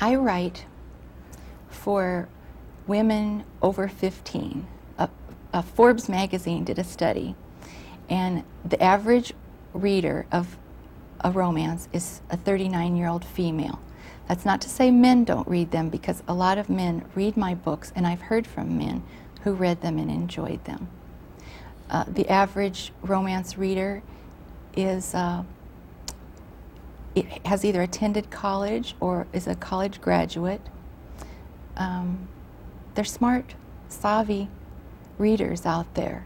I write for women over 15. A Forbes magazine did a study, and the average reader of a romance is a 39-year-old female. That's not to say men don't read them, because a lot of men read my books, and I've heard from men who read them and enjoyed them. The average romance reader is has either attended college or is a college graduate. They're smart, savvy readers out there.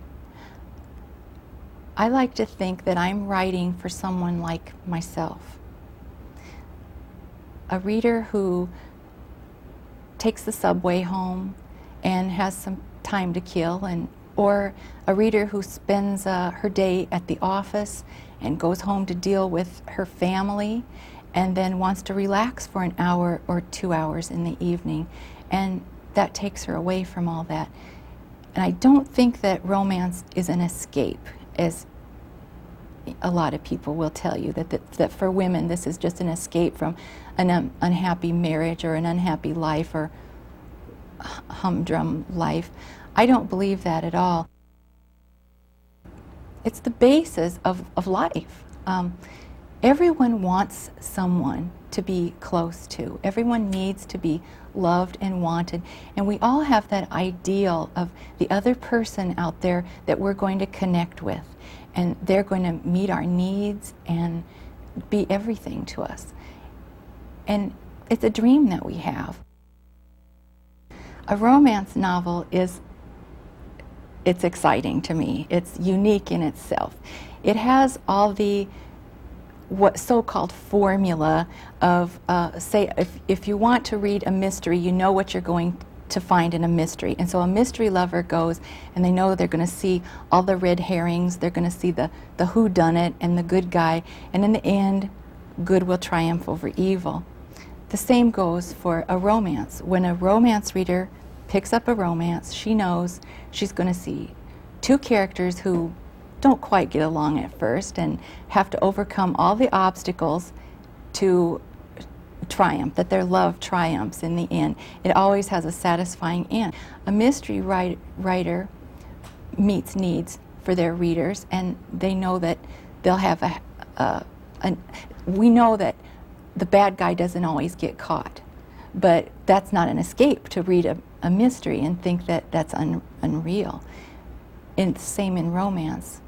I like to think that I'm writing for someone like myself. A reader who takes the subway home and has some time to kill, or a reader who spends her day at the office and goes home to deal with her family and then wants to relax for an hour or 2 hours in the evening, and that takes her away from all that. And I don't think that romance is an escape, as a lot of people will tell you, that for women this is just an escape from an unhappy marriage or an unhappy life or humdrum life. I don't believe that at all. It's the basis of life. Everyone wants someone to be close to. Everyone needs to be loved and wanted. And we all have that ideal of the other person out there that we're going to connect with. And they're going to meet our needs and be everything to us. And it's a dream that we have. A romance novel it's exciting to me. It's unique in itself. It has all the what so-called formula of, say, if you want to read a mystery, you know what you're going to find in a mystery. And so a mystery lover goes and they know they're going to see all the red herrings, they're going to see the whodunit and the good guy, and in the end, good will triumph over evil. The same goes for a romance. When a romance reader picks up a romance, she knows she's going to see two characters who don't quite get along at first and have to overcome all the obstacles to triumph, that their love triumphs in the end. It always has a satisfying end. A mystery writer meets needs for their readers, and they know that they'll have we know that the bad guy doesn't always get caught, but that's not an escape to read a mystery and think that that's unreal. And the same in romance.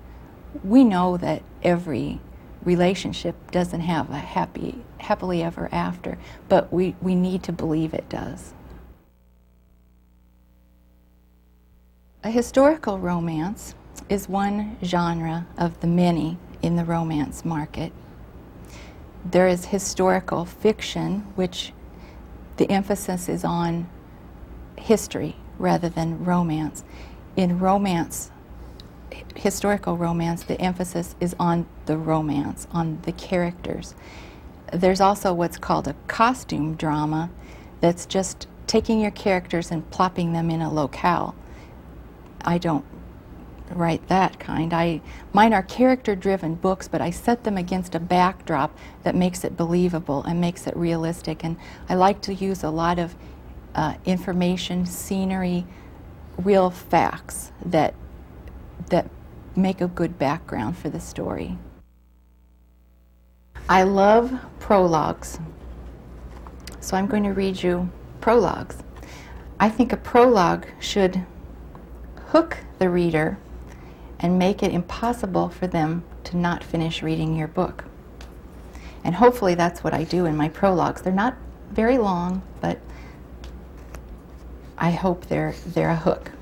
We know that every relationship doesn't have a happily ever after, but we need to believe it does. A historical romance is one genre of the many in the romance market. There is historical fiction, which the emphasis is on history rather than romance. In romance, historical romance, the emphasis is on the romance, on the characters. There's also what's called a costume drama that's just taking your characters and plopping them in a locale. I don't write that kind. Mine are character-driven books, but I set them against a backdrop that makes it believable and makes it realistic. And I like to use a lot of information, scenery, real facts that make a good background for the story. I love prologues, so I'm going to read you prologues. I think a prologue should hook the reader and make it impossible for them to not finish reading your book. And hopefully that's what I do in my prologues. They're not very long, but I hope they're a hook.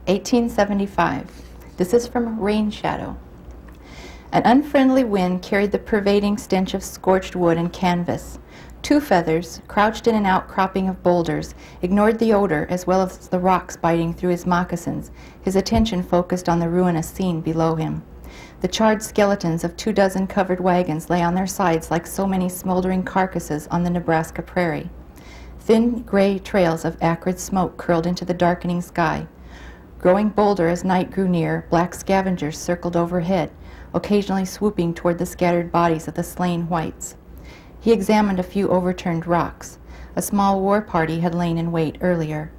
1875. This is from Rain Shadow. An unfriendly wind carried the pervading stench of scorched wood and canvas. Two feathers, crouched in an outcropping of boulders, ignored the odor as well as the rocks biting through his moccasins, his attention focused on the ruinous scene below him. The charred skeletons of 24 covered wagons lay on their sides like so many smoldering carcasses on the Nebraska prairie. Thin gray trails of acrid smoke curled into the darkening sky. Growing bolder as night grew near, black scavengers circled overhead, occasionally swooping toward the scattered bodies of the slain whites. He examined a few overturned rocks. A small war party had lain in wait earlier.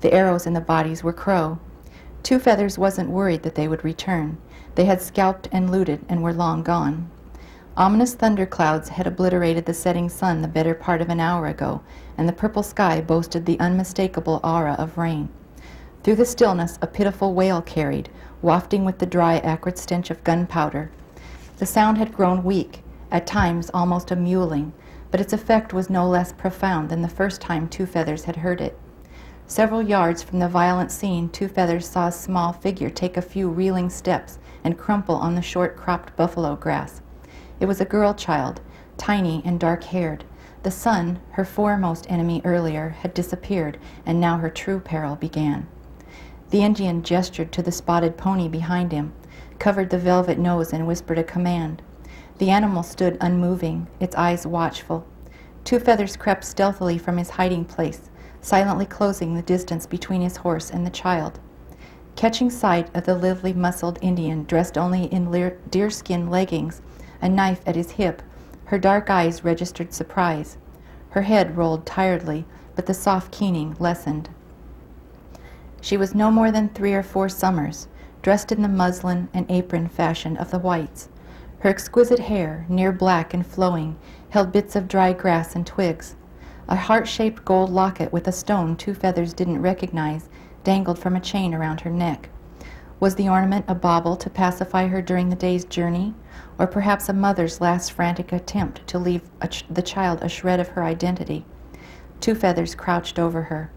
The arrows in the bodies were crow. Two Feathers wasn't worried that they would return. They had scalped and looted and were long gone. Ominous thunderclouds had obliterated the setting sun the better part of an hour ago, and the purple sky boasted the unmistakable aura of rain. Through the stillness a pitiful wail carried, wafting with the dry, acrid stench of gunpowder. The sound had grown weak, at times almost a mewling, but its effect was no less profound than the first time Two Feathers had heard it. Several yards from the violent scene, Two Feathers saw a small figure take a few reeling steps and crumple on the short-cropped buffalo grass. It was a girl child, tiny and dark-haired. The sun, her foremost enemy earlier, had disappeared, and now her true peril began. The Indian gestured to the spotted pony behind him, covered the velvet nose, and whispered a command. The animal stood unmoving, its eyes watchful. Two Feathers crept stealthily from his hiding place, silently closing the distance between his horse and the child. Catching sight of the lively muscled Indian dressed only in deerskin leggings, a knife at his hip, her dark eyes registered surprise. Her head rolled tiredly, but the soft keening lessened. She was no more than 3 or 4 summers, dressed in the muslin and apron fashion of the whites. Her exquisite hair, near black and flowing, held bits of dry grass and twigs. A heart-shaped gold locket with a stone Two Feathers didn't recognize dangled from a chain around her neck. Was the ornament a bauble to pacify her during the day's journey, or perhaps a mother's last frantic attempt to leave the child a shred of her identity? Two Feathers crouched over her.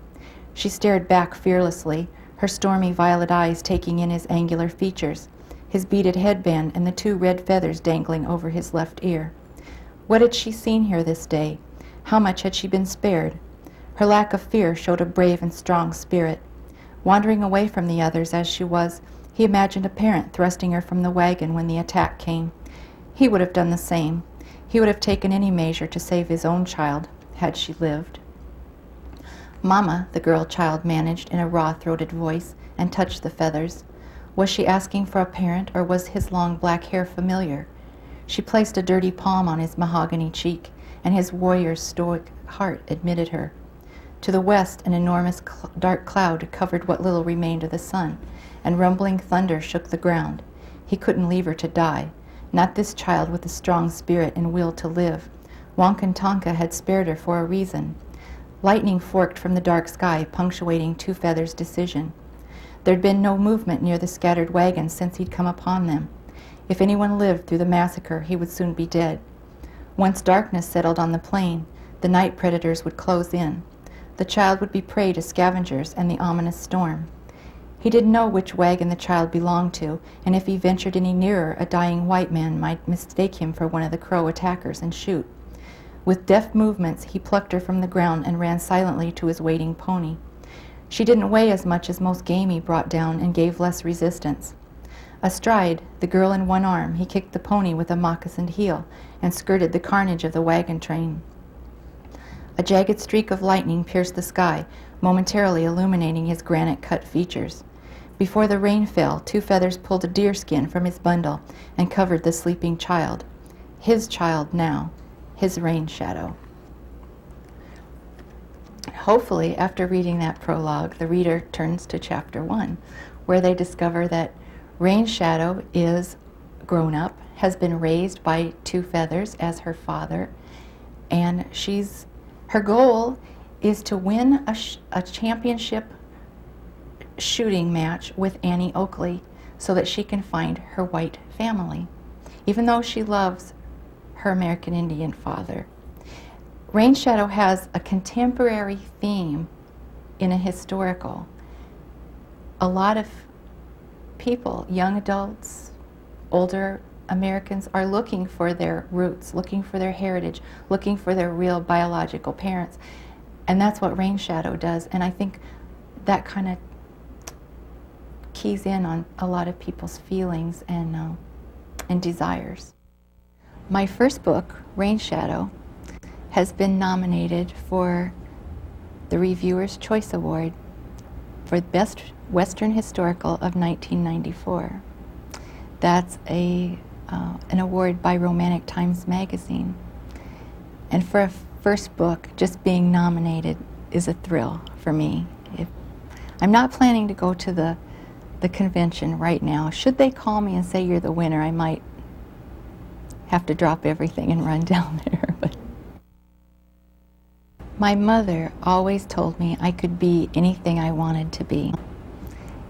She stared back fearlessly, her stormy violet eyes taking in his angular features, his beaded headband and the 2 red feathers dangling over his left ear. What had she seen here this day? How much had she been spared? Her lack of fear showed a brave and strong spirit. Wandering away from the others as she was, he imagined a parent thrusting her from the wagon when the attack came. He would have done the same. He would have taken any measure to save his own child, had she lived. "Mama," the girl child managed in a raw-throated voice, and touched the feathers. Was she asking for a parent, or was his long black hair familiar? She placed a dirty palm on his mahogany cheek, and his warrior's stoic heart admitted her. To the west, an enormous dark cloud covered what little remained of the sun, and rumbling thunder shook the ground. He couldn't leave her to die. Not this child with a strong spirit and will to live. Wankantanka had spared her for a reason. Lightning forked from the dark sky, punctuating Two Feathers' decision. There'd been no movement near the scattered wagons since he'd come upon them. If anyone lived through the massacre, he would soon be dead. Once darkness settled on the plain, the night predators would close in. The child would be prey to scavengers and the ominous storm. He didn't know which wagon the child belonged to, and if he ventured any nearer, a dying white man might mistake him for one of the Crow attackers and shoot. With deft movements, he plucked her from the ground and ran silently to his waiting pony. She didn't weigh as much as most game he brought down and gave less resistance. Astride, the girl in one arm, he kicked the pony with a moccasined heel and skirted the carnage of the wagon train. A jagged streak of lightning pierced the sky, momentarily illuminating his granite-cut features. Before the rain fell, Two Feathers pulled a deerskin from his bundle and covered the sleeping child. His child now, his rain shadow. Hopefully, after reading that prologue, the reader turns to chapter 1, where they discover that Rain Shadow is grown up, has been raised by Two Feathers as her father, and her goal is to win a championship shooting match with Annie Oakley so that she can find her white family, even though she loves her American Indian father. Rain Shadow has a contemporary theme in a historical. A lot of people, young adults, older Americans, are looking for their roots, looking for their heritage, looking for their real biological parents. And that's what Rain Shadow does. And I think that kind of keys in on a lot of people's feelings and desires. My first book, Rain Shadow, has been nominated for the Reviewer's Choice Award for Best Western Historical of 1994. That's an award by Romantic Times magazine. And for a first book, just being nominated is a thrill for me. I'm not planning to go to the convention right now. Should they call me and say you're the winner, I might have to drop everything and run down there. But my mother always told me I could be anything I wanted to be.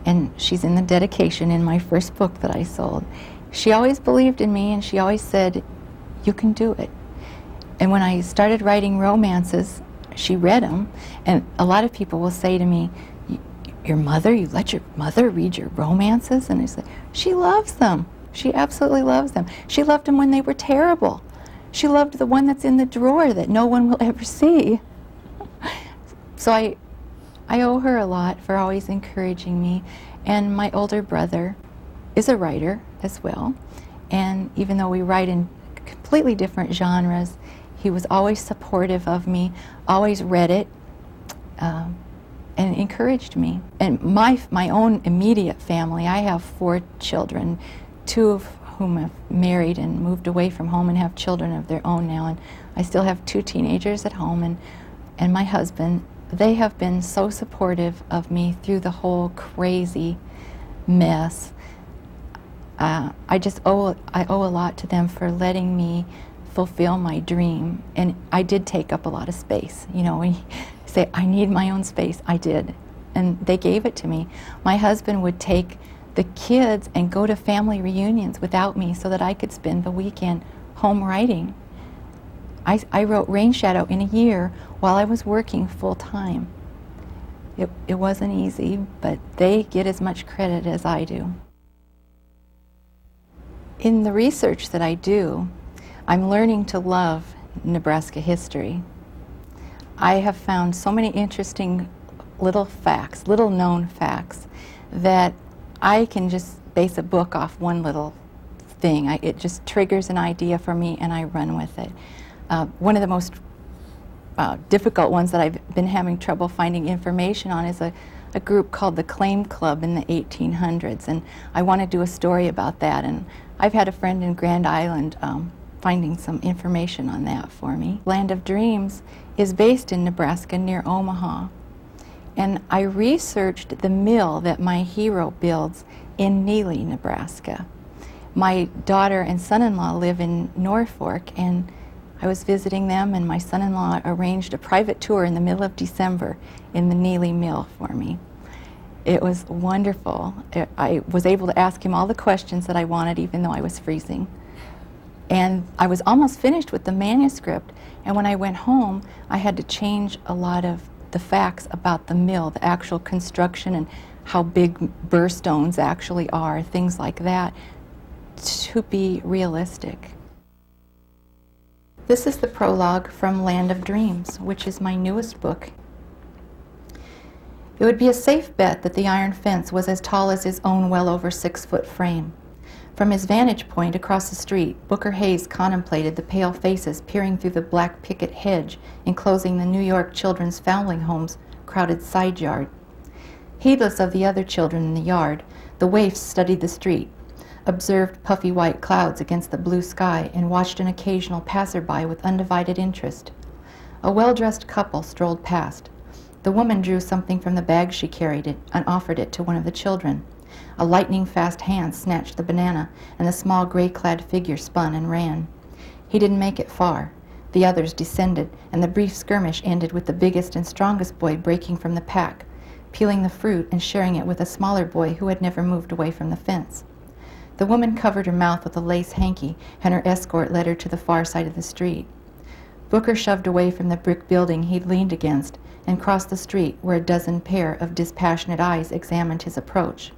And she's in the dedication in my first book that I sold. She always believed in me, and she always said, you can do it. And when I started writing romances, she read them, and a lot of people will say to me, your mother, you let your mother read your romances? And I said, she loves them. She absolutely loves them. She loved them when they were terrible. She loved the one that's in the drawer that no one will ever see. So I owe her a lot for always encouraging me. And my older brother is a writer as well. And even though we write in completely different genres, he was always supportive of me, always read it, and encouraged me. And my own immediate family, I have 4 children, 2 of whom have married and moved away from home and have children of their own now. And I still have 2 teenagers at home, and my husband. They have been so supportive of me through the whole crazy mess. I owe a lot to them for letting me fulfill my dream. And I did take up a lot of space. You know, when you say, I need my own space, I did. And they gave it to me. My husband would take the kids and go to family reunions without me so that I could spend the weekend home writing. I wrote Rain Shadow in a year while I was working full time. It wasn't easy, but they get as much credit as I do. In the research that I do, I'm learning to love Nebraska history. I have found so many interesting little facts, little known facts, that I can just base a book off one little thing. It just triggers an idea for me and I run with it. One of the most difficult ones that I've been having trouble finding information on is a group called the Claim Club in the 1800s, and I want to do a story about that. And I've had a friend in Grand Island finding some information on that for me. Land of Dreams is based in Nebraska near Omaha, and I researched the mill that my hero builds in Neely, Nebraska. My daughter and son-in-law live in Norfolk, and I was visiting them, and my son-in-law arranged a private tour in the middle of December in the Neely Mill for me. It was wonderful. I was able to ask him all the questions that I wanted, even though I was freezing. And I was almost finished with the manuscript, and when I went home, I had to change a lot of the facts about the mill, the actual construction and how big burr stones actually are, things like that, to be realistic. This is the prologue from Land of Dreams, which is my newest book. It would be a safe bet that the iron fence was as tall as his own well over 6-foot frame. From his vantage point across the street, Booker Hayes contemplated the pale faces peering through the black picket hedge enclosing the New York Children's Foundling Home's crowded side yard. Heedless of the other children in the yard, the waifs studied the street, observed puffy white clouds against the blue sky, and watched an occasional passerby with undivided interest. A well-dressed couple strolled past. The woman drew something from the bag she carried and offered it to one of the children. A lightning-fast hand snatched the banana, and the small gray-clad figure spun and ran. He didn't make it far. The others descended, and the brief skirmish ended with the biggest and strongest boy breaking from the pack, peeling the fruit and sharing it with a smaller boy who had never moved away from the fence. The woman covered her mouth with a lace hanky, and her escort led her to the far side of the street. Booker shoved away from the brick building he'd leaned against and crossed the street where a dozen pair of dispassionate eyes examined his approach.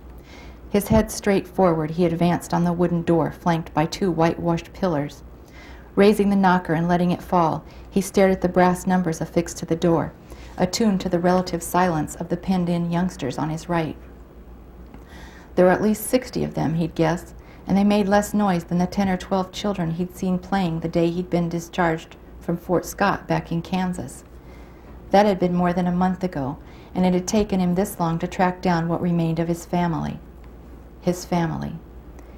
His head straight forward, he advanced on the wooden door flanked by 2 whitewashed pillars. Raising the knocker and letting it fall, he stared at the brass numbers affixed to the door, attuned to the relative silence of the penned-in youngsters on his right. There were at least 60 of them, he'd guessed, and they made less noise than the 10 or 12 children he'd seen playing the day he'd been discharged from Fort Scott back in Kansas. That had been more than a month ago, and it had taken him this long to track down what remained of his family. His family.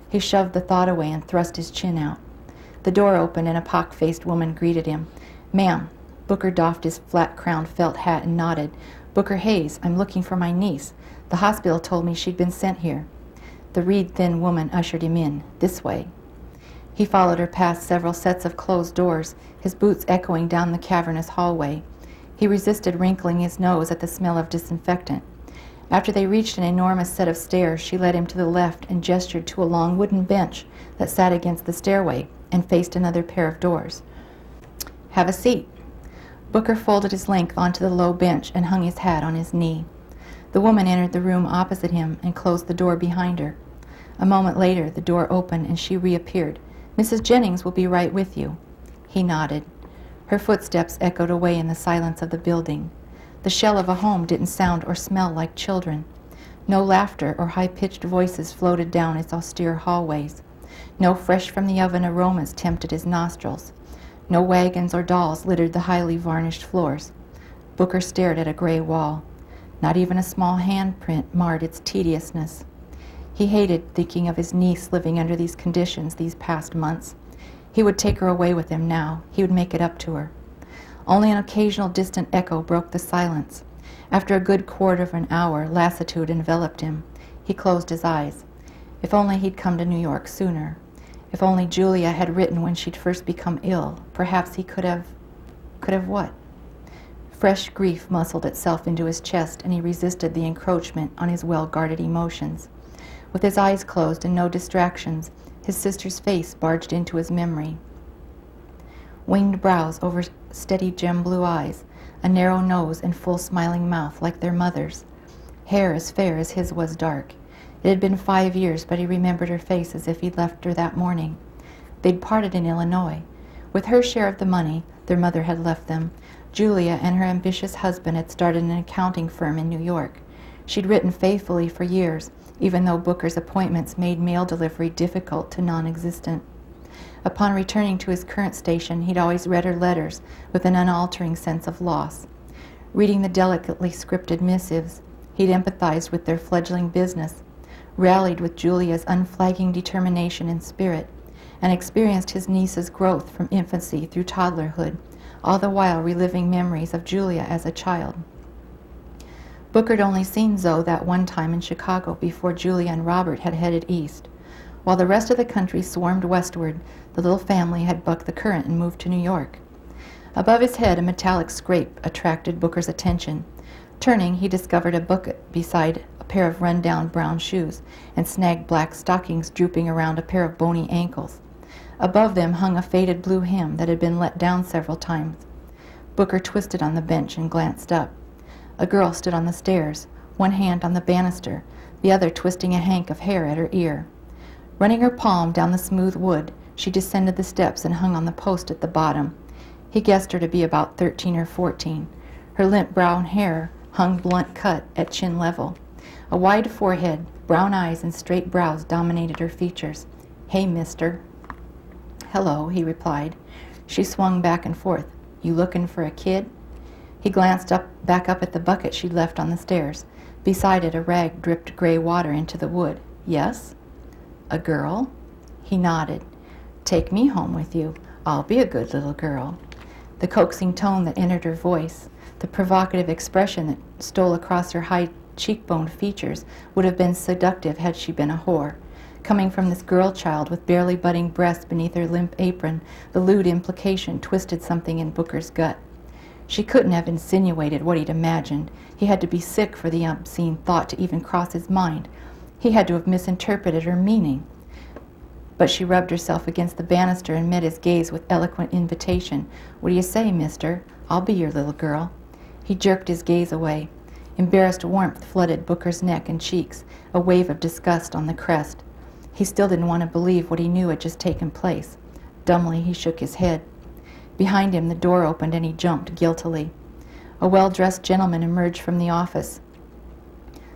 He shoved the thought away and thrust his chin out. The door opened and a pock-faced woman greeted him. "Ma'am, Booker doffed his flat-crowned felt hat and nodded. "Booker Hayes, I'm looking for my niece. The hospital told me she'd been sent here." The reed-thin woman ushered him in. "This way." He followed her past several sets of closed doors, his boots echoing down the cavernous hallway. He resisted wrinkling his nose at the smell of disinfectant. After they reached an enormous set of stairs, she led him to the left and gestured to a long wooden bench that sat against the stairway and faced another pair of doors. "Have a seat." Booker folded his length onto the low bench and hung his hat on his knee. The woman entered the room opposite him and closed the door behind her. A moment later, the door opened and she reappeared. "Mrs. Jennings will be right with you." He nodded. Her footsteps echoed away in the silence of the building. The shell of a home didn't sound or smell like children. No laughter or high-pitched voices floated down its austere hallways. No fresh-from-the-oven aromas tempted his nostrils. No wagons or dolls littered the highly varnished floors. Booker stared at a gray wall. Not even a small handprint marred its tediousness. He hated thinking of his niece living under these conditions these past months. He would take her away with him now. He would make it up to her. Only an occasional distant echo broke the silence. After a good quarter of an hour, lassitude enveloped him. He closed his eyes. If only he'd come to New York sooner. If only Julia had written when she'd first become ill. Perhaps he could have what? Fresh grief muscled itself into his chest, and he resisted the encroachment on his well-guarded emotions. With his eyes closed and no distractions, his sister's face barged into his memory. Winged brows over steady gem-blue eyes, a narrow nose and full smiling mouth like their mother's. Hair as fair as his was dark. It had been 5 years, but he remembered her face as if he'd left her that morning. They'd parted in Illinois. With her share of the money their mother had left them, Julia and her ambitious husband had started an accounting firm in New York. She'd written faithfully for years, even though Booker's appointments made mail delivery difficult to non-existent. Upon returning to his current station, he'd always read her letters with an unaltering sense of loss. Reading the delicately scripted missives, he'd empathized with their fledgling business, rallied with Julia's unflagging determination and spirit, and experienced his niece's growth from infancy through toddlerhood, all the while reliving memories of Julia as a child. Booker had only seen Zoe that one time in Chicago before Julia and Robert had headed east. While the rest of the country swarmed westward, the little family had bucked the current and moved to New York. Above his head, a metallic scrape attracted Booker's attention. Turning, he discovered a bucket beside a pair of run-down brown shoes and snagged black stockings drooping around a pair of bony ankles. Above them hung a faded blue hem that had been let down several times. Booker twisted on the bench and glanced up. A girl stood on the stairs, one hand on the banister, the other twisting a hank of hair at her ear. Running her palm down the smooth wood, she descended the steps and hung on the post at the bottom. He guessed her to be about 13 or 14. Her limp brown hair hung blunt cut at chin level. A wide forehead, brown eyes, and straight brows dominated her features. "Hey, mister." "Hello," he replied. She swung back and forth. "You looking for a kid?" He glanced back up at the bucket she'd left on the stairs. Beside it, a rag dripped gray water into the wood. "Yes?" "A girl?" He nodded. "Take me home with you. I'll be a good little girl." The coaxing tone that entered her voice, the provocative expression that stole across her high cheekboned features would have been seductive had she been a whore. Coming from this girl child with barely budding breasts beneath her limp apron, the lewd implication twisted something in Booker's gut. She couldn't have insinuated what he'd imagined. He had to be sick for the obscene thought to even cross his mind. He had to have misinterpreted her meaning. But she rubbed herself against the banister and met his gaze with eloquent invitation. "What do you say, mister? I'll be your little girl." He jerked his gaze away. Embarrassed warmth flooded Booker's neck and cheeks, a wave of disgust on the crest. He still didn't want to believe what he knew had just taken place. Dumbly, he shook his head. Behind him, the door opened and he jumped guiltily. A well-dressed gentleman emerged from the office,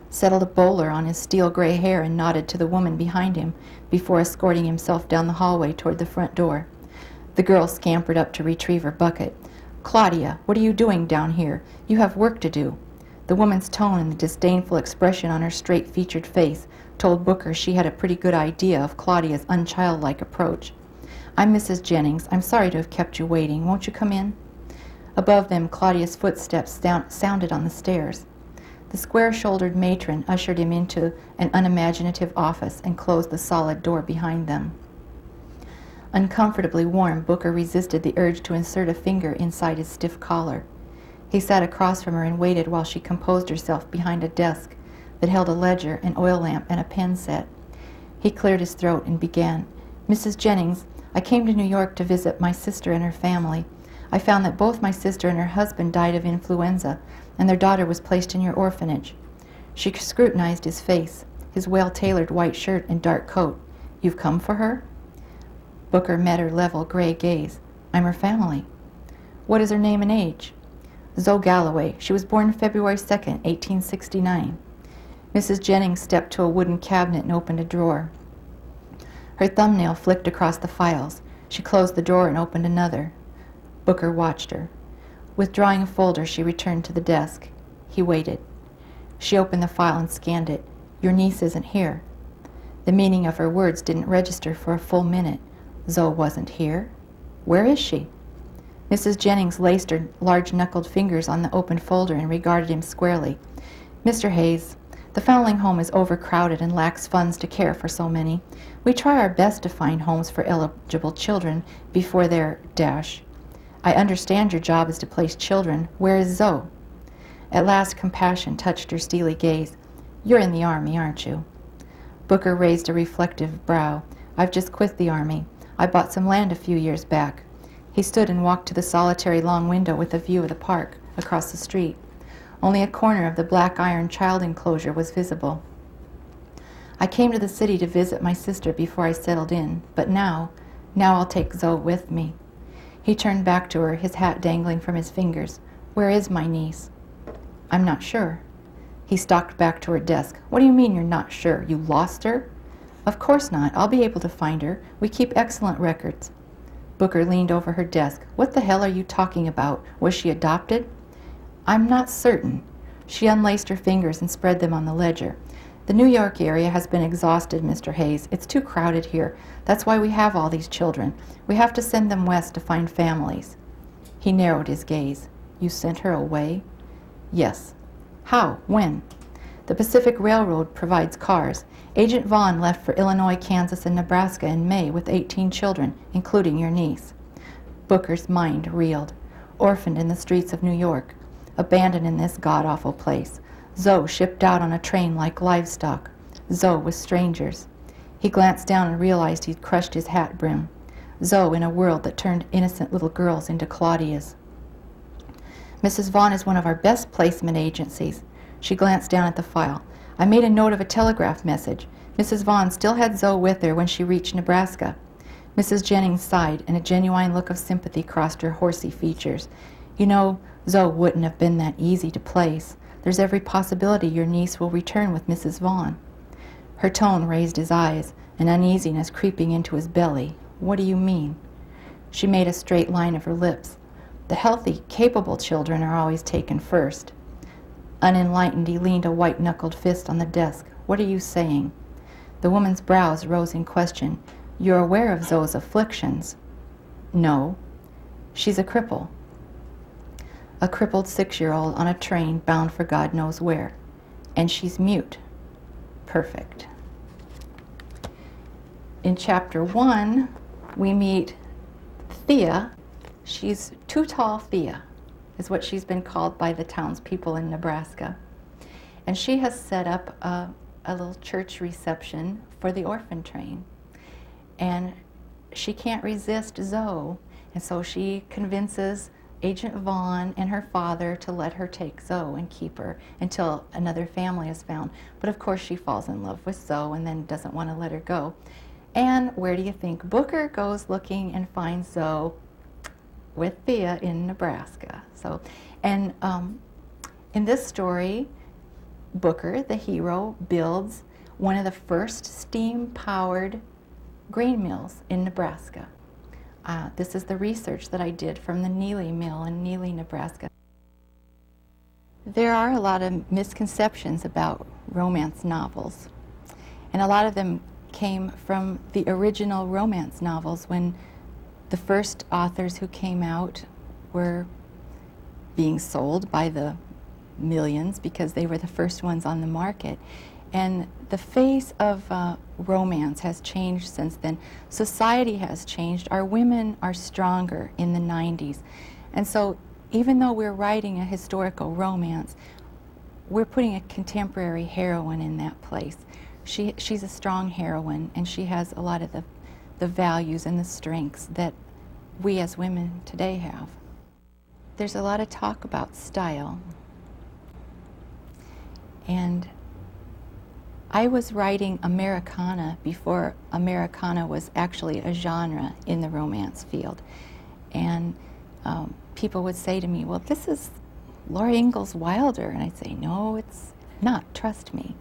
settled a bowler on his steel-gray hair, and nodded to the woman behind him before escorting himself down the hallway toward the front door. The girl scampered up to retrieve her bucket. "Claudia, what are you doing down here? You have work to do." The woman's tone and the disdainful expression on her straight-featured face told Booker she had a pretty good idea of Claudia's unchildlike approach. "I'm Mrs. Jennings. I'm sorry to have kept you waiting. Won't you come in?" Above them, Claudia's footsteps sounded on the stairs. The square-shouldered matron ushered him into an unimaginative office and closed the solid door behind them. Uncomfortably warm, Booker resisted the urge to insert a finger inside his stiff collar. He sat across from her and waited while she composed herself behind a desk that held a ledger, an oil lamp, and a pen set. He cleared his throat and began, "Mrs. Jennings, I came to New York to visit my sister and her family. I found that both my sister and her husband died of influenza, and their daughter was placed in your orphanage." She scrutinized his face, his well-tailored white shirt and dark coat. "You've come for her?" Booker met her level gray gaze. "I'm her family." "What is her name and age?" "Zoe Galloway. She was born February 2nd, 1869. Mrs. Jennings stepped to a wooden cabinet and opened a drawer. Her thumbnail flicked across the files. She closed the drawer and opened another. Booker watched her. Withdrawing a folder, she returned to the desk. He waited. She opened the file and scanned it. "Your niece isn't here." The meaning of her words didn't register for a full minute. Zoe wasn't here? Where is she? Mrs. Jennings laced her large-knuckled fingers on the open folder and regarded him squarely. "Mr. Hayes, the foundling home is overcrowded and lacks funds to care for so many. We try our best to find homes for eligible children before they're dash. I understand your job is to place children. Where is Zoe?" At last compassion touched her steely gaze. "You're in the Army, aren't you?" Booker raised a reflective brow. "I've just quit the Army. I bought some land a few years back." He stood and walked to the solitary long window with a view of the park across the street. Only a corner of the black iron child enclosure was visible. "I came to the city to visit my sister before I settled in, but now I'll take Zoe with me." He turned back to her, his hat dangling from his fingers. "Where is my niece?" "I'm not sure." He stalked back to her desk. "What do you mean you're not sure? You lost her?" "Of course not. I'll be able to find her. We keep excellent records." Booker leaned over her desk. "What the hell are you talking about? Was she adopted?" "I'm not certain." She unlaced her fingers and spread them on the ledger. "The New York area has been exhausted, Mr. Hayes. It's too crowded here. That's why we have all these children. We have to send them west to find families." He narrowed his gaze. "You sent her away?" "Yes." "How? When?" "The Pacific Railroad provides cars. Agent Vaughn left for Illinois, Kansas, and Nebraska in May with 18 children, including your niece." Booker's mind reeled. Orphaned in the streets of New York. Abandoned in this god-awful place. Zoe shipped out on a train like livestock. Zoe with strangers. He glanced down and realized he'd crushed his hat brim. Zoe in a world that turned innocent little girls into Claudias. "Mrs. Vaughn is one of our best placement agencies." She glanced down at the file. "I made a note of a telegraph message. Mrs. Vaughn still had Zoe with her when she reached Nebraska." Mrs. Jennings sighed, and a genuine look of sympathy crossed her horsey features. "You know, Zoe wouldn't have been that easy to place. There's every possibility your niece will return with Mrs. Vaughn." Her tone raised his eyes, an uneasiness creeping into his belly. "What do you mean?" She made a straight line of her lips. "The healthy, capable children are always taken first." Unenlightened, he leaned a white-knuckled fist on the desk. "What are you saying?" The woman's brows rose in question. "You're aware of Zoe's afflictions?" "No." "She's a cripple." "A crippled 6-year-old on a train bound for God knows where. And she's mute." "Perfect." In Chapter 1, we meet Thea. She's Too Tall Thea, is what she's been called by the townspeople in Nebraska. And she has set up a little church reception for the orphan train. And she can't resist Zoe, and so she convinces Agent Vaughn and her father to let her take Zoe and keep her until another family is found. But of course she falls in love with Zoe and then doesn't want to let her go. And where do you think Booker goes looking and finds Zoe? With Thea in Nebraska. In this story, Booker, the hero, builds one of the first steam-powered grain mills in Nebraska. This is the research that I did from the Neely Mill in Neely, Nebraska. There are a lot of misconceptions about romance novels, and a lot of them came from the original romance novels when the first authors who came out were being sold by the millions because they were the first ones on the market. And the face of romance has changed since then. Society has changed. Our women are stronger in the 90s. And so even though we're writing a historical romance, we're putting a contemporary heroine in that place. She's a strong heroine, and she has a lot of the values and the strengths that we as women today have. There's a lot of talk about style. And I was writing Americana before Americana was actually a genre in the romance field. And people would say to me, well, this is Laura Ingalls Wilder. And I'd say, no, it's not, trust me.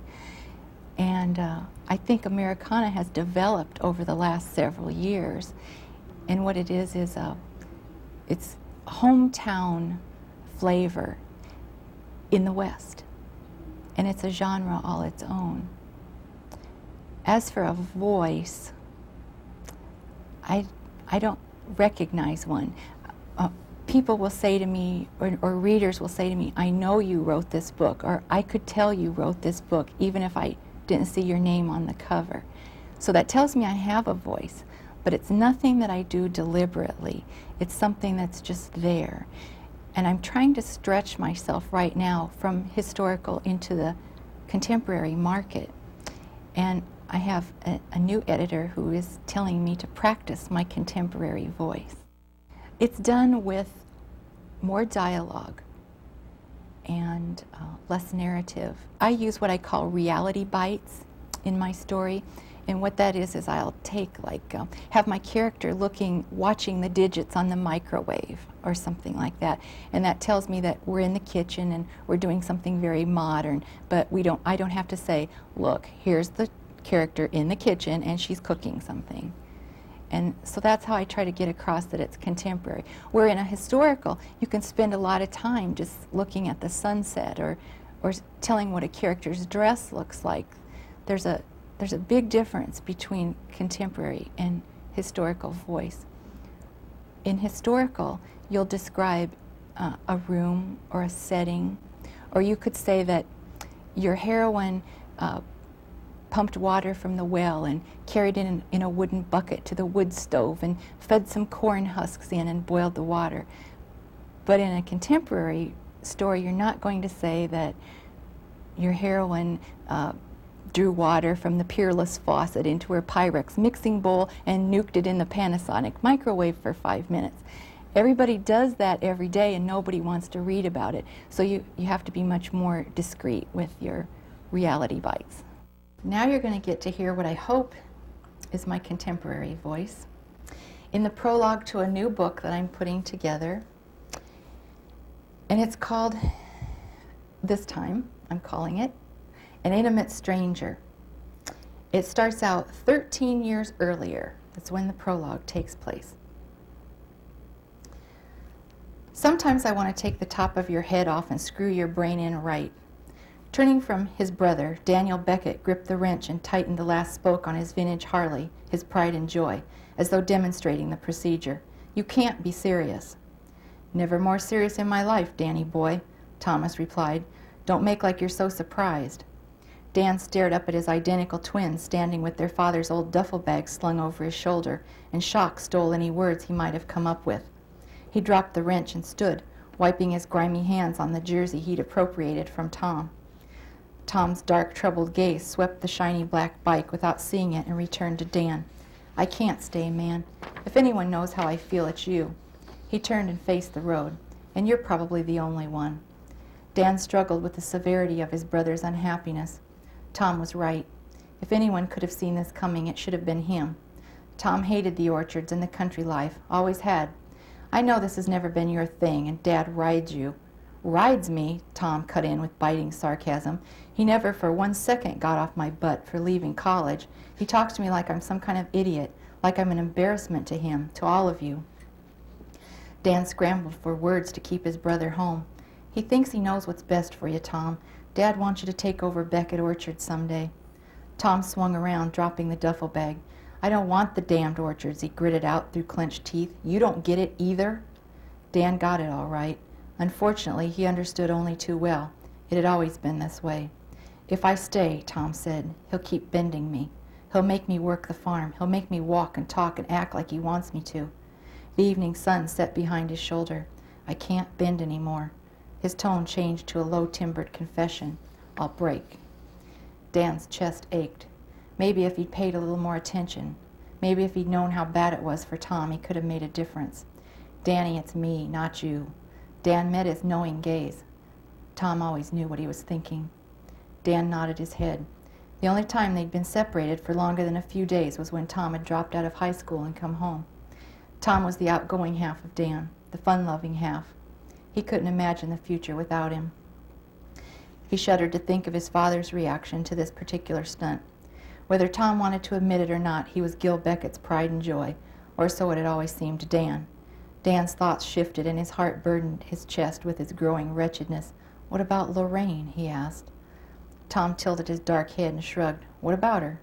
And I think Americana has developed over the last several years. And what it is it's hometown flavor in the West. And it's a genre all its own. As for a voice, I don't recognize one. People will say to me, or readers will say to me, I know you wrote this book, or I could tell you wrote this book, even if I didn't see your name on the cover. So that tells me I have a voice, but it's nothing that I do deliberately. It's something that's just there. And I'm trying to stretch myself right now from historical into the contemporary market. And I have a new editor who is telling me to practice my contemporary voice. It's done with more dialogue and less narrative. I use what I call reality bites in my story. And what that is I'll take, have my character watching the digits on the microwave or something like that. And that tells me that we're in the kitchen and we're doing something very modern. But I don't have to say, look, here's the character in the kitchen and she's cooking something. And so that's how I try to get across that it's contemporary. Where in a historical, you can spend a lot of time just looking at the sunset or telling what a character's dress looks like. There's a big difference between contemporary and historical voice. In historical, you'll describe a room or a setting, or you could say that your heroine pumped water from the well and carried it in a wooden bucket to the wood stove and fed some corn husks in and boiled the water. But in a contemporary story, you're not going to say that your heroine drew water from the peerless faucet into her Pyrex mixing bowl and nuked it in the Panasonic microwave for 5 minutes. Everybody does that every day and nobody wants to read about it. So you have to be much more discreet with your reality bites. Now you're going to get to hear what I hope is my contemporary voice in the prologue to a new book that I'm putting together. And it's called, this time I'm calling it, An Intimate Stranger. It starts out 13 years earlier. That's when the prologue takes place. Sometimes I want to take the top of your head off and screw your brain in right. Turning from his brother, Daniel Beckett gripped the wrench and tightened the last spoke on his vintage Harley, his pride and joy, as though demonstrating the procedure. You can't be serious. Never more serious in my life, Danny boy, Thomas replied. Don't make like you're so surprised. Dan stared up at his identical twins standing with their father's old duffel bag slung over his shoulder, and shock stole any words he might have come up with. He dropped the wrench and stood, wiping his grimy hands on the jersey he'd appropriated from Tom. Tom's dark, troubled gaze swept the shiny black bike without seeing it and returned to Dan. I can't stay, man. If anyone knows how I feel, it's you. He turned and faced the road. And you're probably the only one. Dan struggled with the severity of his brother's unhappiness. Tom was right. If anyone could have seen this coming, it should have been him. Tom hated the orchards and the country life, always had. I know this has never been your thing, and Dad rides you. Rides me, Tom cut in with biting sarcasm. He never for 1 second got off my butt for leaving college. He talks to me like I'm some kind of idiot, like I'm an embarrassment to him, to all of you. Dan scrambled for words to keep his brother home. He thinks he knows what's best for you, Tom. Dad wants you to take over Beckett Orchard someday. Tom swung around, dropping the duffel bag. I don't want the damned orchards, he gritted out through clenched teeth. You don't get it either? Dan got it all right. Unfortunately, he understood only too well. It had always been this way. "If I stay," Tom said, "he'll keep bending me. He'll make me work the farm. He'll make me walk and talk and act like he wants me to." The evening sun set behind his shoulder. "I can't bend any more." His tone changed to a low-timbered confession. "I'll break." Dan's chest ached. Maybe if he'd paid a little more attention, maybe if he'd known how bad it was for Tom, he could have made a difference. "Danny, it's me, not you." Dan met his knowing gaze. Tom always knew what he was thinking. Dan nodded his head. The only time they'd been separated for longer than a few days was when Tom had dropped out of high school and come home. Tom was the outgoing half of Dan, the fun-loving half. He couldn't imagine the future without him. He shuddered to think of his father's reaction to this particular stunt. Whether Tom wanted to admit it or not, he was Gil Beckett's pride and joy, or so it had always seemed to Dan. Dan's thoughts shifted and his heart burdened his chest with its growing wretchedness. "What about Lorraine?" he asked. Tom tilted his dark head and shrugged. "What about her?"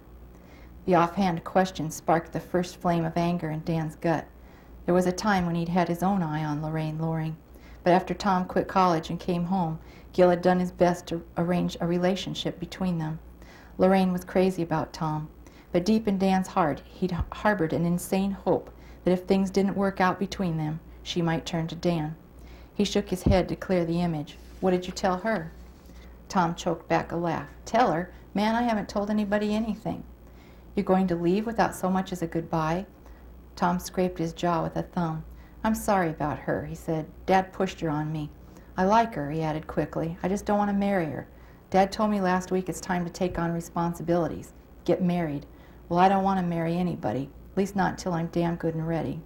The offhand question sparked the first flame of anger in Dan's gut. There was a time when he'd had his own eye on Lorraine Loring, but after Tom quit college and came home, Gil had done his best to arrange a relationship between them. Lorraine was crazy about Tom, but deep in Dan's heart he'd harbored an insane hope that if things didn't work out between them, she might turn to Dan. He shook his head to clear the image. "What did you tell her?" Tom choked back a laugh. "Tell her? Man, I haven't told anybody anything." "You're going to leave without so much as a goodbye?" Tom scraped his jaw with a thumb. "I'm sorry about her," he said. "Dad pushed her on me. I like her," he added quickly. "I just don't want to marry her. Dad told me last week it's time to take on responsibilities, get married. Well, I don't want to marry anybody, at least not until I'm damn good and ready."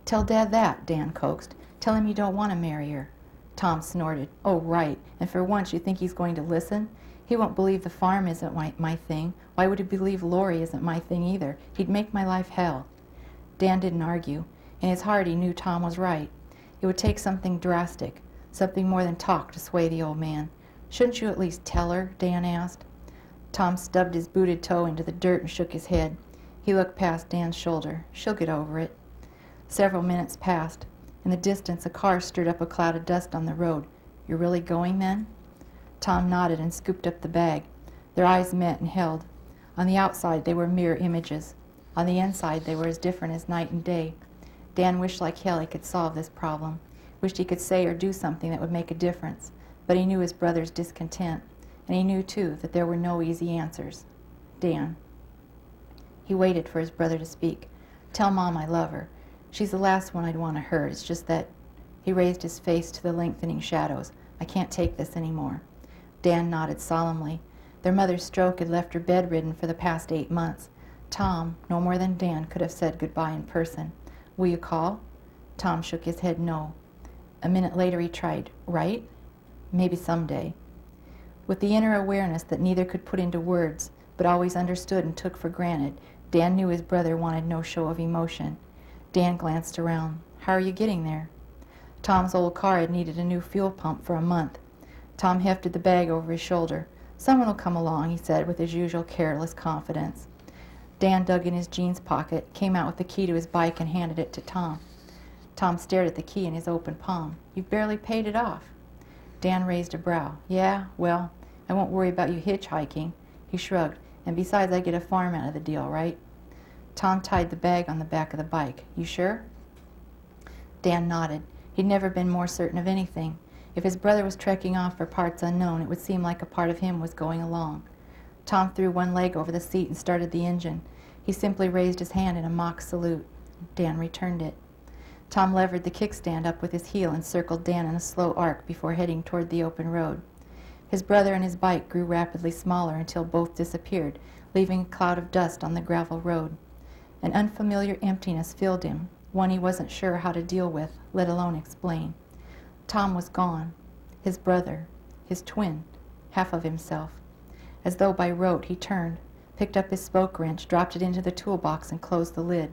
"Tell Dad that," Dan coaxed. "Tell him you don't want to marry her." Tom snorted. "Oh, right. And for once you think he's going to listen? He won't believe the farm isn't my thing. Why would he believe Laurie isn't my thing either? He'd make my life hell." Dan didn't argue. In his heart he knew Tom was right. It would take something drastic, something more than talk to sway the old man. "Shouldn't you at least tell her?" Dan asked. Tom stubbed his booted toe into the dirt and shook his head. He looked past Dan's shoulder. "She'll get over it." Several minutes passed. In the distance, a car stirred up a cloud of dust on the road. "You're really going, then?" Tom nodded and scooped up the bag. Their eyes met and held. On the outside, they were mirror images. On the inside, they were as different as night and day. Dan wished like hell he could solve this problem. Wished he could say or do something that would make a difference. But he knew his brother's discontent. And he knew, too, that there were no easy answers. Dan. He waited for his brother to speak. "Tell Mom I love her. She's the last one I'd want to hurt. It's just that..." He raised his face to the lengthening shadows. "I can't take this anymore." Dan nodded solemnly. Their mother's stroke had left her bedridden for the past 8 months. Tom, no more than Dan, could have said goodbye in person. "Will you call?" Tom shook his head no. A minute later he tried. "Right? Maybe someday." With the inner awareness that neither could put into words, but always understood and took for granted, Dan knew his brother wanted no show of emotion. Dan glanced around. "How are you getting there?" Tom's old car had needed a new fuel pump for a month. Tom hefted the bag over his shoulder. "Someone will come along," he said with his usual careless confidence. Dan dug in his jeans pocket, came out with the key to his bike, and handed it to Tom. Tom stared at the key in his open palm. "You've barely paid it off." Dan raised a brow. "Yeah, well, I won't worry about you hitchhiking." He shrugged. "And besides, I get a farm out of the deal, right?" Tom tied the bag on the back of the bike. "You sure?" Dan nodded. He'd never been more certain of anything. If his brother was trekking off for parts unknown, it would seem like a part of him was going along. Tom threw one leg over the seat and started the engine. He simply raised his hand in a mock salute. Dan returned it. Tom levered the kickstand up with his heel and circled Dan in a slow arc before heading toward the open road. His brother and his bike grew rapidly smaller until both disappeared, leaving a cloud of dust on the gravel road. An unfamiliar emptiness filled him, one he wasn't sure how to deal with, let alone explain. Tom was gone. His brother, his twin, half of himself. As though by rote, he turned, picked up his spoke wrench, dropped it into the toolbox, and closed the lid.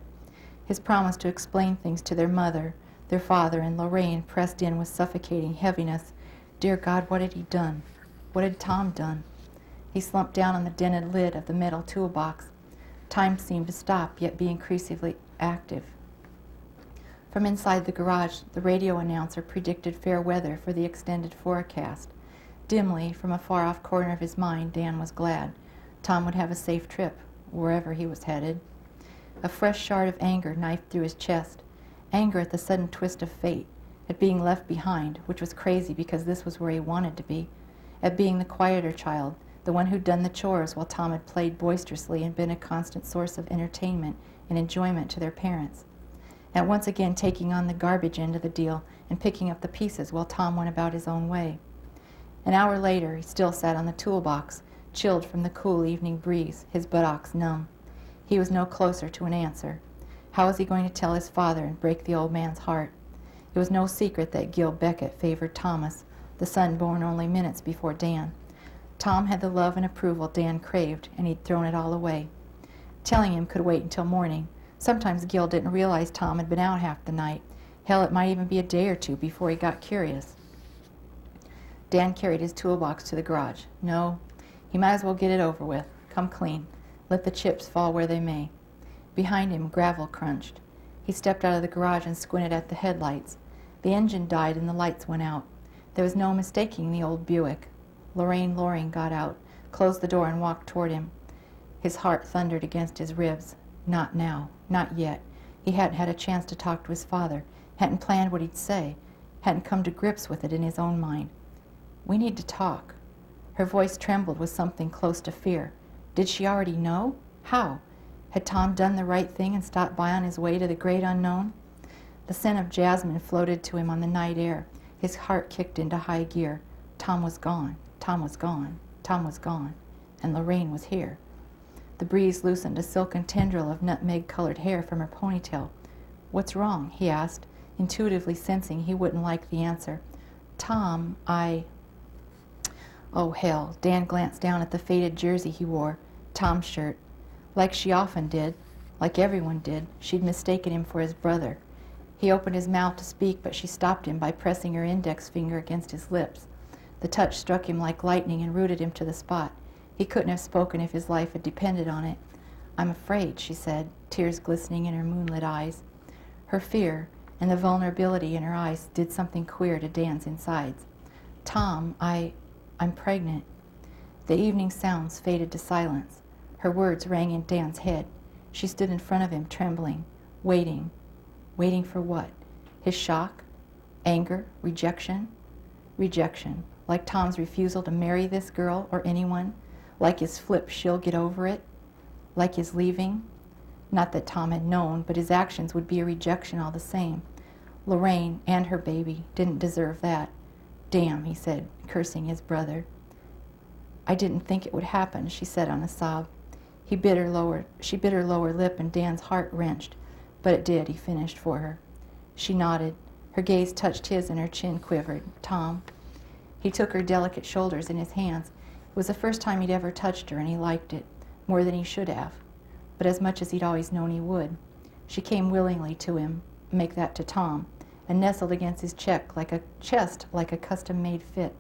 His promise to explain things to their mother, their father, and Lorraine pressed in with suffocating heaviness. Dear God, what had he done? What had Tom done? He slumped down on the dented lid of the metal toolbox. Time seemed to stop, yet be increasingly active. From inside the garage, the radio announcer predicted fair weather for the extended forecast. Dimly, from a far-off corner of his mind, Dan was glad. Tom would have a safe trip, wherever he was headed. A fresh shard of anger knifed through his chest. Anger at the sudden twist of fate, at being left behind, which was crazy because this was where he wanted to be, at being the quieter child, the one who'd done the chores while Tom had played boisterously and been a constant source of entertainment and enjoyment to their parents. At once again taking on the garbage end of the deal and picking up the pieces while Tom went about his own way. An hour later, he still sat on the toolbox, chilled from the cool evening breeze, his buttocks numb. He was no closer to an answer. How was he going to tell his father and break the old man's heart? It was no secret that Gil Beckett favored Thomas, the son born only minutes before Dan. Tom had the love and approval Dan craved, and he'd thrown it all away. Telling him could wait until morning. Sometimes Gil didn't realize Tom had been out half the night. Hell, it might even be a day or two before he got curious. Dan carried his toolbox to the garage. No, he might as well get it over with. Come clean. Let the chips fall where they may. Behind him, gravel crunched. He stepped out of the garage and squinted at the headlights. The engine died and the lights went out. There was no mistaking the old Buick. Lorraine Loring got out, closed the door, and walked toward him. His heart thundered against his ribs. Not now. Not yet. He hadn't had a chance to talk to his father, hadn't planned what he'd say, hadn't come to grips with it in his own mind. We need to talk. Her voice trembled with something close to fear. Did she already know? How? Had Tom done the right thing and stopped by on his way to the great unknown? The scent of jasmine floated to him on the night air. His heart kicked into high gear. Tom was gone. Tom was gone. Tom was gone. And Lorraine was here. The breeze loosened a silken tendril of nutmeg-colored hair from her ponytail. What's wrong? He asked, intuitively sensing he wouldn't like the answer. Tom, Oh, hell. Dan glanced down at the faded jersey he wore, Tom's shirt. Like she often did, like everyone did, she'd mistaken him for his brother. He opened his mouth to speak, but she stopped him by pressing her index finger against his lips. The touch struck him like lightning and rooted him to the spot. He couldn't have spoken if his life had depended on it. I'm afraid, she said, tears glistening in her moonlit eyes. Her fear and the vulnerability in her eyes did something queer to Dan's insides. Tom, I'm pregnant. The evening sounds faded to silence. Her words rang in Dan's head. She stood in front of him, trembling, waiting. Waiting for what? His shock? Anger? Rejection? Rejection. Like Tom's refusal to marry this girl or anyone? Like his flip, she'll get over it? Like his leaving? Not that Tom had known, but his actions would be a rejection all the same. Lorraine and her baby didn't deserve that. Damn, he said, cursing his brother. I didn't think it would happen, she said on a sob. She bit her lower lip, and Dan's heart wrenched. But it did, he finished for her. She nodded. Her gaze touched his and her chin quivered. Tom. He took her delicate shoulders in his hands. It was the first time he'd ever touched her, and he liked it, more than he should have, but as much as he'd always known he would. She came willingly to him, make that to Tom, and nestled against his chest like a custom-made fit.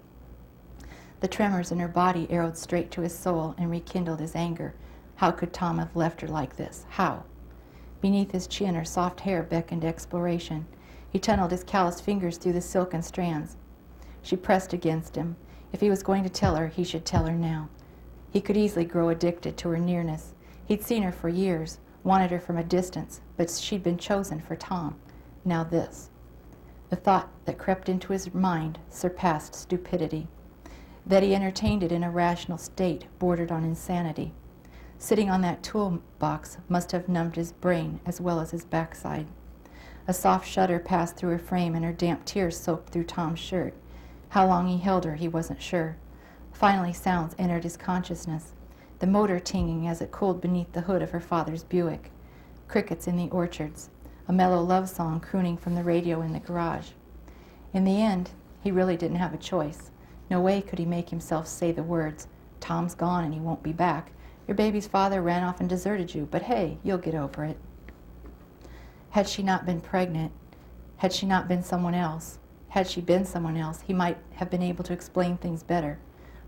The tremors in her body arrowed straight to his soul and rekindled his anger. How could Tom have left her like this? How? Beneath his chin, her soft hair beckoned exploration. He tunneled his calloused fingers through the silken strands. She pressed against him. If he was going to tell her, he should tell her now. He could easily grow addicted to her nearness. He'd seen her for years, wanted her from a distance, but she'd been chosen for Tom. Now this. The thought that crept into his mind surpassed stupidity. That he entertained it in a rational state bordered on insanity. Sitting on that toolbox must have numbed his brain as well as his backside. A soft shudder passed through her frame, and her damp tears soaked through Tom's shirt. How long he held her, he wasn't sure. Finally, sounds entered his consciousness, the motor tinging as it cooled beneath the hood of her father's Buick, crickets in the orchards, a mellow love song crooning from the radio in the garage. In the end, he really didn't have a choice. No way could he make himself say the words, Tom's gone and he won't be back. Your baby's father ran off and deserted you, but hey, you'll get over it. Had she not been pregnant, had she not been someone else, had she been someone else, he might have been able to explain things better.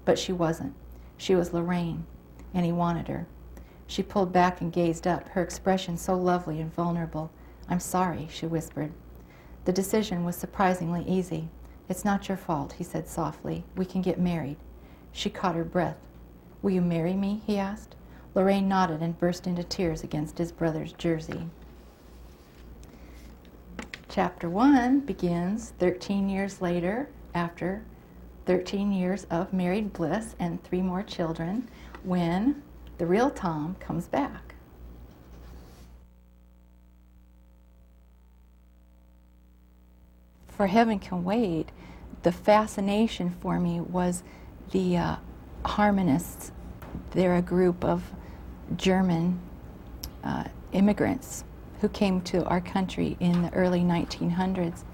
But she wasn't. She was Lorraine, and he wanted her. She pulled back and gazed up, her expression so lovely and vulnerable. I'm sorry, she whispered. The decision was surprisingly easy. "It's not your fault," he said softly. "We can get married." She caught her breath. "Will you marry me?" he asked. Lorraine nodded and burst into tears against his brother's jersey. Chapter 1 begins 13 years later, after 13 years of married bliss and 3 more children, when the real Tom comes back. For Heaven Can Wait, the fascination for me was the harmonists. They're a group of German immigrants who came to our country in the early 1900s.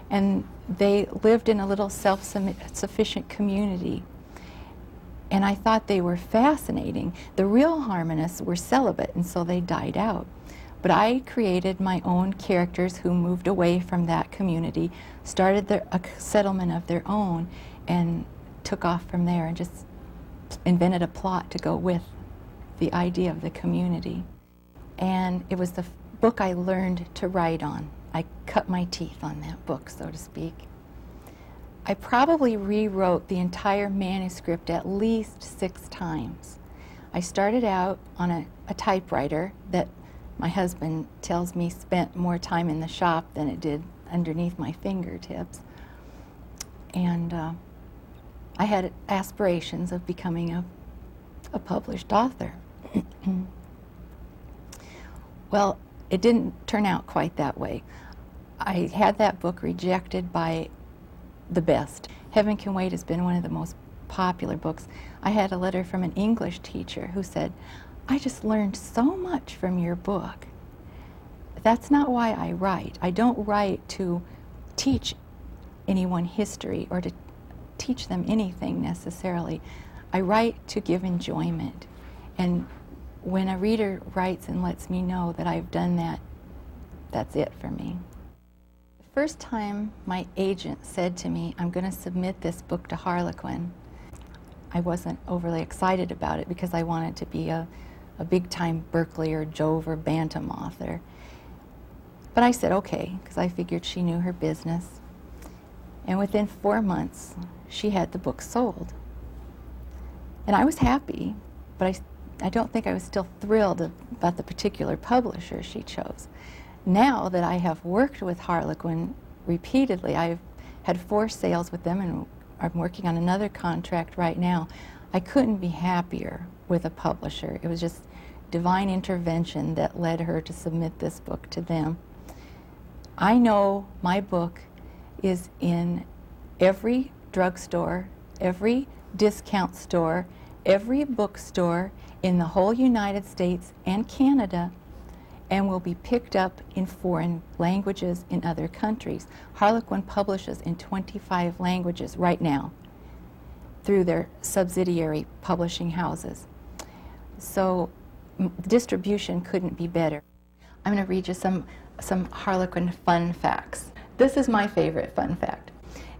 And they lived in a little self-sufficient community. And I thought they were fascinating. The real harmonists were celibate, and so they died out. But I created my own characters who moved away from that community, started a settlement of their own, and took off from there and just invented a plot to go with the idea of the community. And it was the book I learned to write on. I cut my teeth on that book, so to speak. I probably rewrote the entire manuscript at least 6 times. I started out on a typewriter that my husband tells me spent more time in the shop than it did underneath my fingertips. And I had aspirations of becoming a published author. Well, it didn't turn out quite that way. I had that book rejected by the best. Heaven Can Wait has been one of the most popular books. I had a letter from an English teacher who said, "I just learned so much from your book." That's not why I write. I don't write to teach anyone history or to teach them anything necessarily. I write to give enjoyment. And when a reader writes and lets me know that I've done that, that's it for me. The first time my agent said to me, "I'm going to submit this book to Harlequin," I wasn't overly excited about it because I wanted to be a big-time Berkeley or Jove or Bantam author. But I said okay, because I figured she knew her business. And within 4 months, she had the book sold. And I was happy, but I don't think I was still thrilled about the particular publisher she chose. Now that I have worked with Harlequin repeatedly, I've had 4 sales with them, and I'm working on another contract right now. I couldn't be happier with a publisher. It was just divine intervention that led her to submit this book to them. I know my book is in every drugstore, every discount store, every bookstore in the whole United States and Canada, and will be picked up in foreign languages in other countries. Harlequin publishes in 25 languages right now through their subsidiary publishing houses. So distribution couldn't be better. I'm going to read you some Harlequin Fun Facts. This is my favorite fun fact.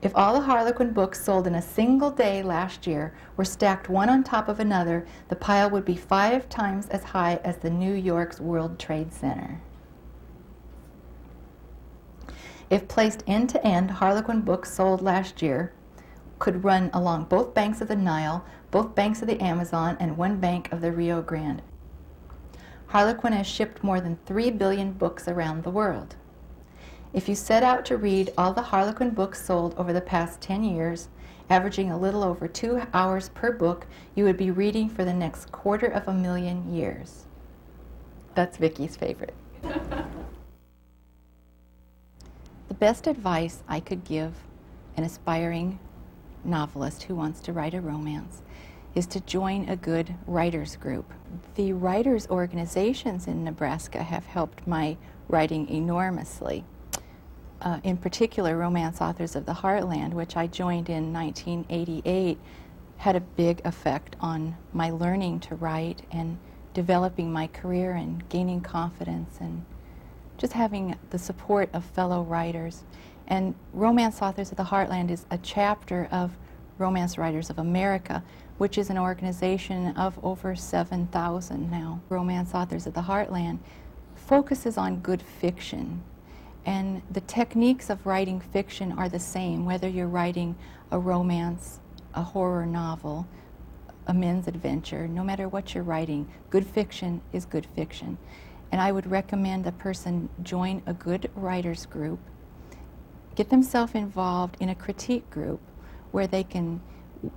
If all the Harlequin books sold in a single day last year were stacked one on top of another, the pile would be 5 times as high as the New York's World Trade Center. If placed end to end, Harlequin books sold last year could run along both banks of the Nile, both banks of the Amazon, and one bank of the Rio Grande. Harlequin has shipped more than 3 billion books around the world. If you set out to read all the Harlequin books sold over the past 10 years, averaging a little over 2 hours per book, you would be reading for the next 250,000 years. That's Vicky's favorite. The best advice I could give an aspiring novelist who wants to write a romance is to join a good writers group. The writers organizations in Nebraska have helped my writing enormously. In particular, Romance Authors of the Heartland, which I joined in 1988, had a big effect on my learning to write and developing my career and gaining confidence and just having the support of fellow writers. And Romance Authors of the Heartland is a chapter of Romance Writers of America, which is an organization of over 7,000 now. Romance Authors of the Heartland focuses on good fiction. And the techniques of writing fiction are the same, whether you're writing a romance, a horror novel, a men's adventure. No matter what you're writing, good fiction is good fiction. And I would recommend a person join a good writers group, get themselves involved in a critique group where they can,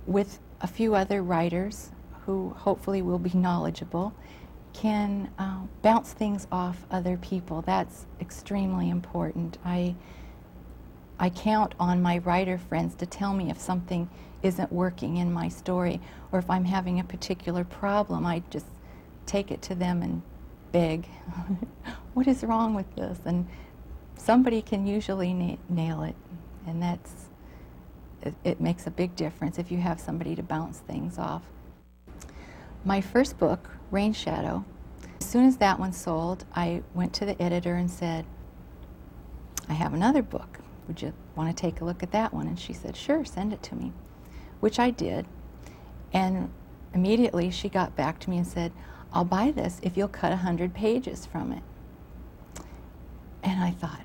with a few other writers who hopefully will be knowledgeable, can bounce things off other people. That's extremely important. I count on my writer friends to tell me if something isn't working in my story, or if I'm having a particular problem. I just take it to them and beg, what is wrong with this? And somebody can usually nail it, and it makes a big difference if you have somebody to bounce things off. My first book, Rain Shadow, as soon as that one sold, I went to the editor and said, I have another book. Would you want to take a look at that one? And she said, sure, send it to me, which I did. And immediately she got back to me and said, I'll buy this if you'll cut 100 pages from it. And I thought,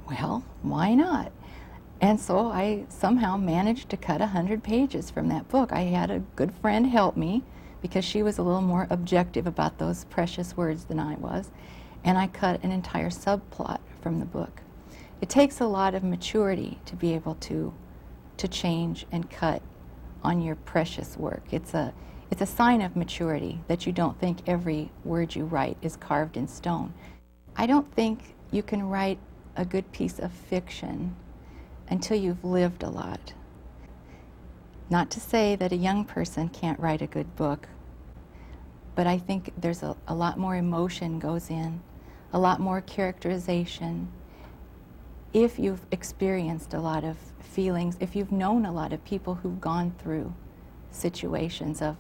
well, why not? And so I somehow managed to cut 100 pages from that book. I had a good friend help me, because she was a little more objective about those precious words than I was, and I cut an entire subplot from the book. It takes a lot of maturity to be able to change and cut on your precious work. It's a sign of maturity that you don't think every word you write is carved in stone. I don't think you can write a good piece of fiction until you've lived a lot. Not to say that a young person can't write a good book, but I think there's a lot more emotion goes in, a lot more characterization. If you've experienced a lot of feelings, if you've known a lot of people who've gone through situations of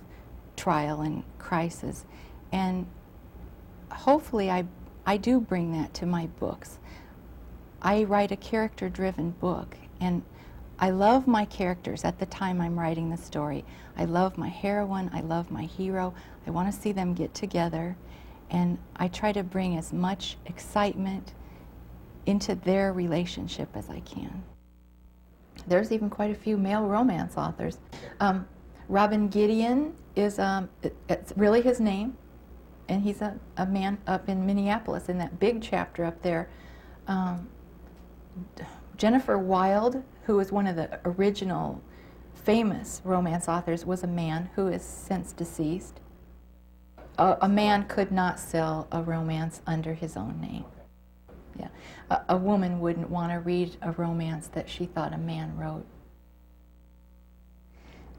trial and crisis, and hopefully I do bring that to my books. I write a character-driven book, and I love my characters at the time I'm writing the story. I love my heroine, I love my hero. I want to see them get together, and I try to bring as much excitement into their relationship as I can. There's even quite a few male romance authors. Robin Gideon is, it's really his name, and he's a man up in Minneapolis in that big chapter up there. Jennifer Wilde, who is one of the original famous romance authors, was a man who is since deceased. A man could not sell a romance under his own name. Yeah, a woman wouldn't want to read a romance that she thought a man wrote.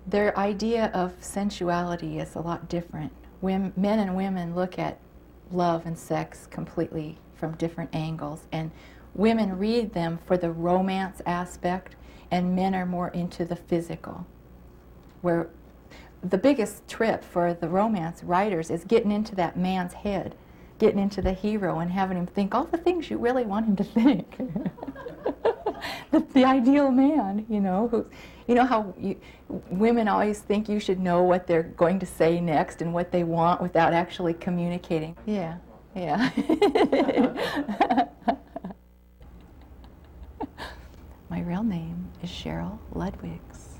Their idea of sensuality is a lot different. Men and women look at love and sex completely from different angles, and women read them for the romance aspect, and men are more into the physical. Where the biggest trip for the romance writers is getting into that man's head, getting into the hero and having him think all the things you really want him to think. the ideal man, you know how women always think you should know what they're going to say next and what they want without actually communicating. Yeah. My real name is Cheryl Ludwigs.